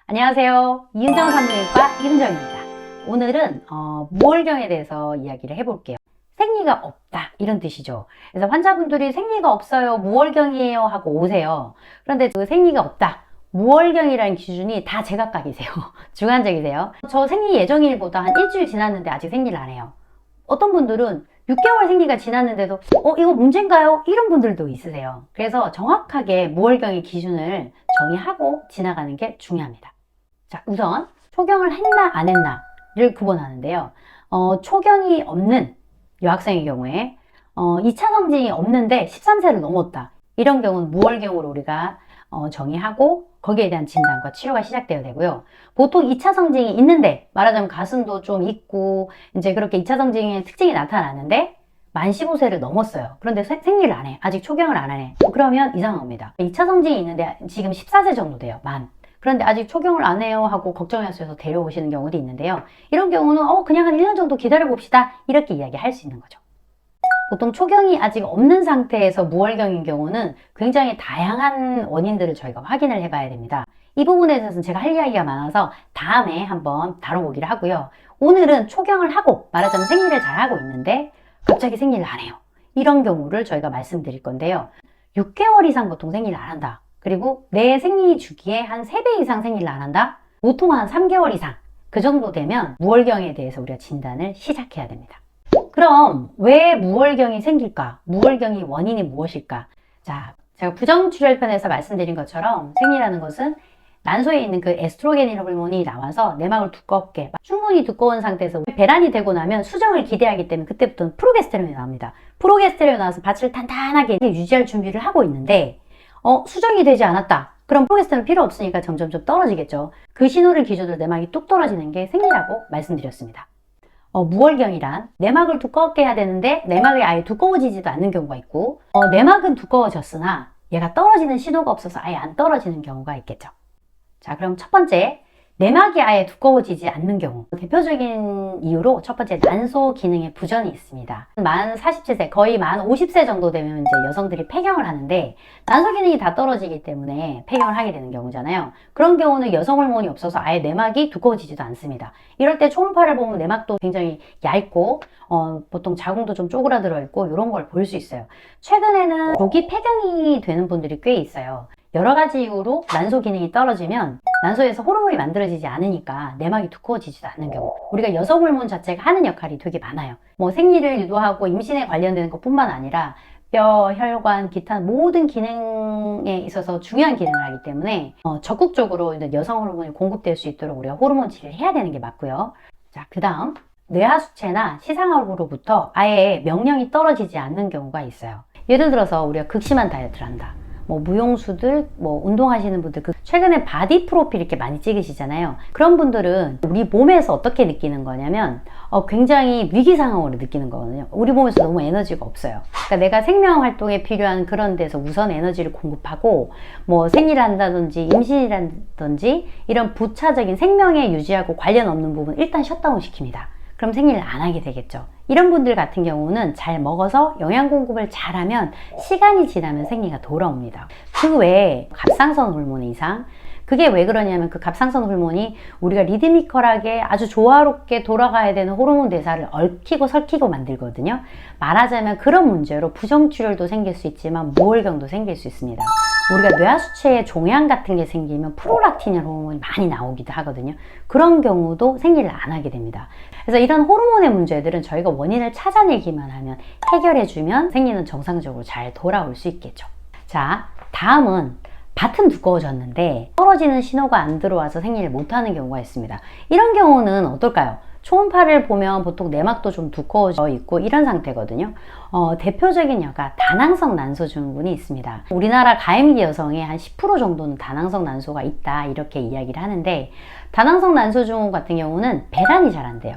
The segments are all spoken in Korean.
안녕하세요. 이은정 산부인과 이은정입니다. 오늘은 무월경에 대해서 이야기를 해볼게요. 생리가 없다 이런 뜻이죠. 그래서 환자분들이 생리가 없어요, 무월경이에요 하고 오세요. 그런데 그 생리가 없다, 무월경이라는 기준이 다 제각각이세요. 주관적이세요. 저 생리 예정일보다 한 일주일 지났는데 아직 생리를 안 해요. 어떤 분들은 6개월 생리가 지났는데도 이거 문제인가요? 이런 분들도 있으세요. 그래서 정확하게 무월경의 기준을 정의하고 지나가는 게 중요합니다. 자, 우선 초경을 했나 안 했나를 구분하는데요. 초경이 없는 여학생의 경우에 2차 성징이 없는데 13세를 넘었다. 이런 경우는 무월경으로 우리가 정의하고 거기에 대한 진단과 치료가 시작되어야 되고요. 보통 2차 성징이 있는데, 말하자면 가슴도 좀 있고 이제 그렇게 2차 성징의 특징이 나타나는데 만 15세를 넘었어요. 그런데 생리를 안 해. 아직 초경을 안 하네. 그러면 이상한 겁니다. 2차 성징이 있는데 지금 14세 정도 돼요. 그런데 아직 초경을 안 해요 하고 걱정하셔서 데려오시는 경우도 있는데요. 이런 경우는 그냥 한 1년 정도 기다려 봅시다, 이렇게 이야기할 수 있는 거죠. 보통 초경이 아직 없는 상태에서 무월경인 경우는 굉장히 다양한 원인들을 저희가 확인을 해봐야 됩니다. 이 부분에 대해서는 제가 할 이야기가 많아서 다음에 한번 다뤄보기를 하고요. 오늘은 초경을 하고 말하자면 생리를 잘하고 있는데 갑자기 생리를 안 해요. 이런 경우를 저희가 말씀드릴 건데요. 6개월 이상 보통 생리를 안 한다. 그리고 내 생리 주기에 한 3배 이상 생리를 안 한다? 보통 한 3개월 이상. 그 정도 되면 무월경에 대해서 우리가 진단을 시작해야 됩니다. 그럼 왜 무월경이 생길까? 무월경이 원인이 무엇일까? 자, 제가 부정출혈편에서 말씀드린 것처럼 생리라는 것은 난소에 있는 그 에스트로겐이라는 호르몬이 나와서 내막을 두껍게, 충분히 두꺼운 상태에서 배란이 되고 나면 수정을 기대하기 때문에 그때부터는 프로게스테론이 나옵니다. 프로게스테론이 나와서 밭을 탄탄하게 유지할 준비를 하고 있는데 수정이 되지 않았다. 그럼 프로게스테론 필요 없으니까 점점점 떨어지겠죠. 그 신호를 기준으로 내막이 뚝 떨어지는 게 생리라고 말씀드렸습니다. 무월경이란 내막을 두껍게 해야 되는데 내막이 아예 두꺼워지지도 않는 경우가 있고, 내막은 두꺼워졌으나 얘가 떨어지는 신호가 없어서 아예 안 떨어지는 경우가 있겠죠. 자, 그럼 첫 번째, 내막이 아예 두꺼워지지 않는 경우. 대표적인 이유로 첫 번째, 난소 기능에 부전이 있습니다. 만 47세, 거의 만 50세 정도 되면 이제 여성들이 폐경을 하는데 난소 기능이 다 떨어지기 때문에 폐경을 하게 되는 경우잖아요. 그런 경우는 여성 호르몬이 없어서 아예 내막이 두꺼워지지도 않습니다. 이럴 때 초음파를 보면 내막도 굉장히 얇고 보통 자궁도 좀 쪼그라들어 있고 이런 걸 볼 수 있어요. 최근에는 조기 폐경이 되는 분들이 꽤 있어요. 여러 가지 이유로 난소 기능이 떨어지면 난소에서 호르몬이 만들어지지 않으니까 내막이 두꺼워지지도 않는 경우, 우리가 여성 호르몬 자체가 하는 역할이 되게 많아요. 생리를 유도하고 임신에 관련되는 것뿐만 아니라 뼈, 혈관, 기타 모든 기능에 있어서 중요한 기능을 하기 때문에 적극적으로 여성 호르몬이 공급될 수 있도록 우리가 호르몬 치료를 해야 되는 게 맞고요. 자, 그 다음 뇌하수체나 시상하부로부터 아예 명령이 떨어지지 않는 경우가 있어요. 예를 들어서 우리가 극심한 다이어트를 한다. 무용수들, 운동하시는 분들, 최근에 바디 프로필 이렇게 많이 찍으시잖아요. 그런 분들은 우리 몸에서 어떻게 느끼는 거냐면 굉장히 위기 상황으로 느끼는 거거든요. 우리 몸에서 너무 에너지가 없어요. 그러니까 내가 생명 활동에 필요한 그런 데서 우선 에너지를 공급하고 생리를 한다든지 임신이라든지 이런 부차적인 생명에 유지하고 관련 없는 부분 일단 셧다운 시킵니다. 그럼 생리를 안 하게 되겠죠. 이런 분들 같은 경우는 잘 먹어서 영양 공급을 잘하면 시간이 지나면 생리가 돌아옵니다. 그 외에 갑상선 호르몬 이상, 그게 왜 그러냐면 그 갑상선 호르몬이 우리가 리드미컬하게 아주 조화롭게 돌아가야 되는 호르몬 대사를 얽히고 설키고 만들거든요. 말하자면 그런 문제로 부정출혈도 생길 수 있지만 무월경도 생길 수 있습니다. 우리가 뇌하수체에 종양 같은 게 생기면 프롤락틴이라는 호르몬이 많이 나오기도 하거든요. 그런 경우도 생리를 안 하게 됩니다. 그래서 이런 호르몬의 문제들은 저희가 원인을 찾아내기만 하면, 해결해주면 생리는 정상적으로 잘 돌아올 수 있겠죠. 자, 다음은 밭은 두꺼워졌는데 떨어지는 신호가 안 들어와서 생리를 못하는 경우가 있습니다. 이런 경우는 어떨까요? 초음파를 보면 보통 내막도 좀 두꺼워져 있고 이런 상태거든요. 대표적인 여가 다낭성 난소 증후군이 있습니다. 우리나라 가임기 여성의 한 10% 정도는 다낭성 난소가 있다, 이렇게 이야기를 하는데, 다낭성 난소 증후군 같은 경우는 배란이 잘 안 돼요.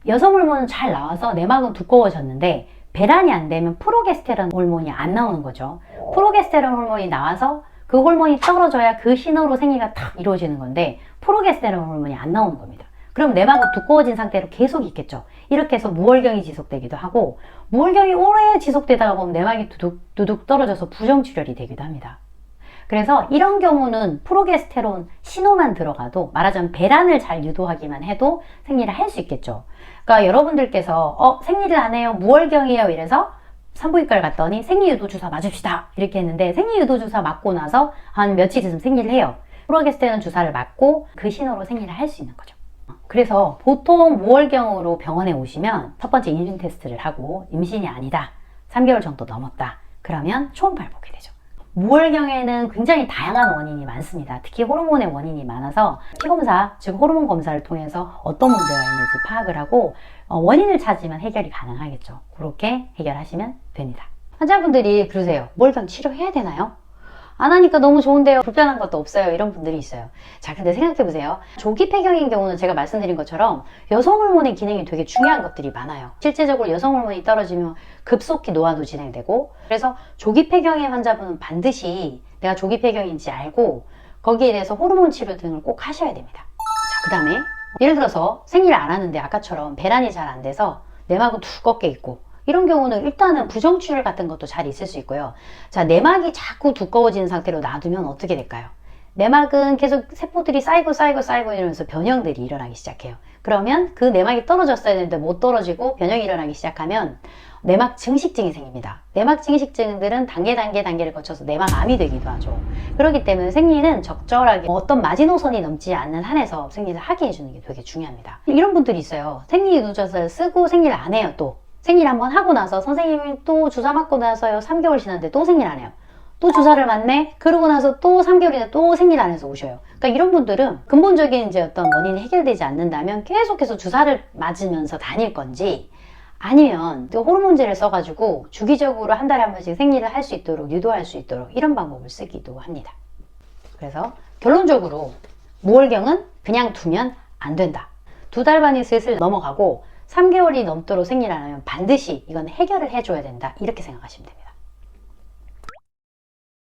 여성 호르몬은 잘 나와서 내막은 두꺼워졌는데 배란이 안 되면 프로게스테론 호르몬이 안 나오는 거죠. 프로게스테론 호르몬이 나와서 그 호르몬이 떨어져야 그 신호로 생리가 탁 이루어지는 건데 프로게스테론 호르몬이 안 나오는 겁니다. 그럼 내막은 두꺼워진 상태로 계속 있겠죠. 이렇게 해서 무월경이 지속되기도 하고, 무월경이 오래 지속되다가 보면 내막이 두둑 떨어져서 부정출혈이 되기도 합니다. 그래서 이런 경우는 프로게스테론 신호만 들어가도 말하자면 배란을 잘 유도하기만 해도 생리를 할 수 있겠죠. 그러니까 여러분들께서 생리를 안 해요, 무월경이에요 이래서 산부인과를 갔더니 생리유도 주사 맞읍시다 이렇게 했는데 생리유도 주사 맞고 나서 한 며칠 있으면 생리를 해요. 프로게스테론 주사를 맞고 그 신호로 생리를 할 수 있는 거죠. 그래서 보통 무월경으로 병원에 오시면 첫 번째 임신 테스트를 하고 임신이 아니다, 3개월 정도 넘었다, 그러면 초음파를 보게 되죠. 무월경에는 굉장히 다양한 원인이 많습니다. 특히 호르몬의 원인이 많아서 피검사, 즉 호르몬 검사를 통해서 어떤 문제가 있는지 파악을 하고 원인을 찾으면 해결이 가능하겠죠. 그렇게 해결하시면 됩니다. 환자분들이 그러세요. 무월경 치료해야 되나요? 안 하니까 너무 좋은데요, 불편한 것도 없어요, 이런 분들이 있어요. 자, 근데 생각해보세요. 조기 폐경인 경우는 제가 말씀드린 것처럼 여성 호르몬의 기능이 되게 중요한 것들이 많아요. 실제적으로 여성 호르몬이 떨어지면 급속히 노화도 진행되고, 그래서 조기 폐경의 환자분은 반드시 내가 조기 폐경인지 알고 거기에 대해서 호르몬 치료 등을 꼭 하셔야 됩니다. 자, 그 다음에 예를 들어서 생리를 안 하는데 아까처럼 배란이 잘 안 돼서 내막은 두껍게 있고, 이런 경우는 일단은 부정출혈 같은 것도 잘 있을 수 있고요. 자, 내막이 자꾸 두꺼워지는 상태로 놔두면 어떻게 될까요? 내막은 계속 세포들이 쌓이고 이러면서 변형들이 일어나기 시작해요. 그러면 그 내막이 떨어졌어야 되는데 못 떨어지고 변형이 일어나기 시작하면 내막 증식증이 생깁니다. 내막 증식증들은 단계를 거쳐서 내막암이 되기도 하죠. 그렇기 때문에 생리는 적절하게 어떤 마지노선이 넘지 않는 한에서 생리를 하게 해주는 게 되게 중요합니다. 이런 분들이 있어요. 생리유도제를 쓰고 생리를 안 해요. 또 생리를 한번 하고 나서 선생님이 또 주사 맞고 나서요 3개월 지났는데 또 생리를 안 해요. 또 주사를 맞네? 그러고 나서 또 3개월이나 또 생리를 안 해서 오셔요. 그러니까 이런 분들은 근본적인 이제 어떤 원인이 해결되지 않는다면 계속해서 주사를 맞으면서 다닐 건지, 아니면 또 호르몬제를 써가지고 주기적으로 한 달에 한 번씩 생리를 할 수 있도록 유도할 수 있도록 이런 방법을 쓰기도 합니다. 그래서 결론적으로 무월경은 그냥 두면 안 된다. 2달 반이 슬슬 넘어가고 3개월이 넘도록 생리를 안 하면 반드시 이건 해결을 해줘야 된다, 이렇게 생각하시면 됩니다.